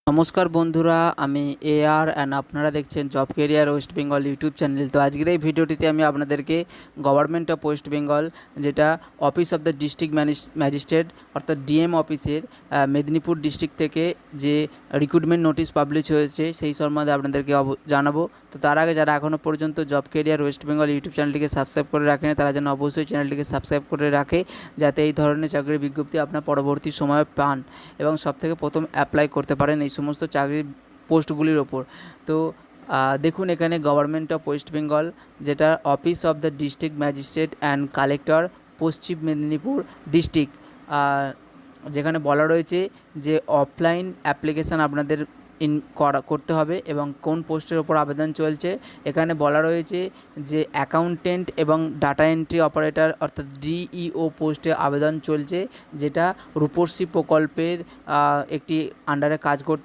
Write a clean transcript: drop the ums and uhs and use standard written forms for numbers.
নমস্কার বন্ধুরা, আমি এআর অ্যান্ড আপনারা দেখছেন job career West Bengal YouTube channel. তো আজকের এই ভিডিওটিতে আমি আপনাদেরকে গভর্নমেন্ট অফ ওয়েস্ট বেঙ্গল, যেটা office of the district magistrate অর্থাৎ ডিএম অফিসের মেদিনীপুর ডিস্ট্রিক্ট থেকে যে রিক্রুটমেন্ট নোটিশ পাবলিশ হয়েছে সেই সম্বন্ধে আপনাদেরকে জানাবো। তো তার আগে যারা এখনও পর্যন্ত job career West Bengal YouTube চ্যানেলটিকে সাবস্ক্রাইব করে রাখেন, তারা যেন অবশ্যই চ্যানেলটিকে সাবস্ক্রাইব করে রাখে, যাতে এই ধরনের চাকরির বিজ্ঞপ্তি আপনার পরবর্তী সময়ে পান এবং সবথেকে প্রথম অ্যাপ্লাই করতে পারেন এই সমস্ত চাকরির পোস্টগুলির ওপর। তো দেখুন, এখানে গভর্নমেন্ট অফ ওয়েস্ট বেঙ্গল, যেটা office of the district magistrate and collector, Paschim Medinipur district, যেখানে বলা রয়েছে যে অফলাইন অ্যাপ্লিকেশান আপনাদের করতে হবে এবং কোন পোস্টের ওপর আবেদন চলছে। এখানে বলা রয়েছে যে অ্যাকাউন্টেন্ট এবং ডাটা এন্ট্রি অপারেটর অর্থাৎ ডিইও পোস্টে আবেদন চলছে, যেটা রূপশ্রী প্রকল্পের একটি আন্ডারে কাজ করতে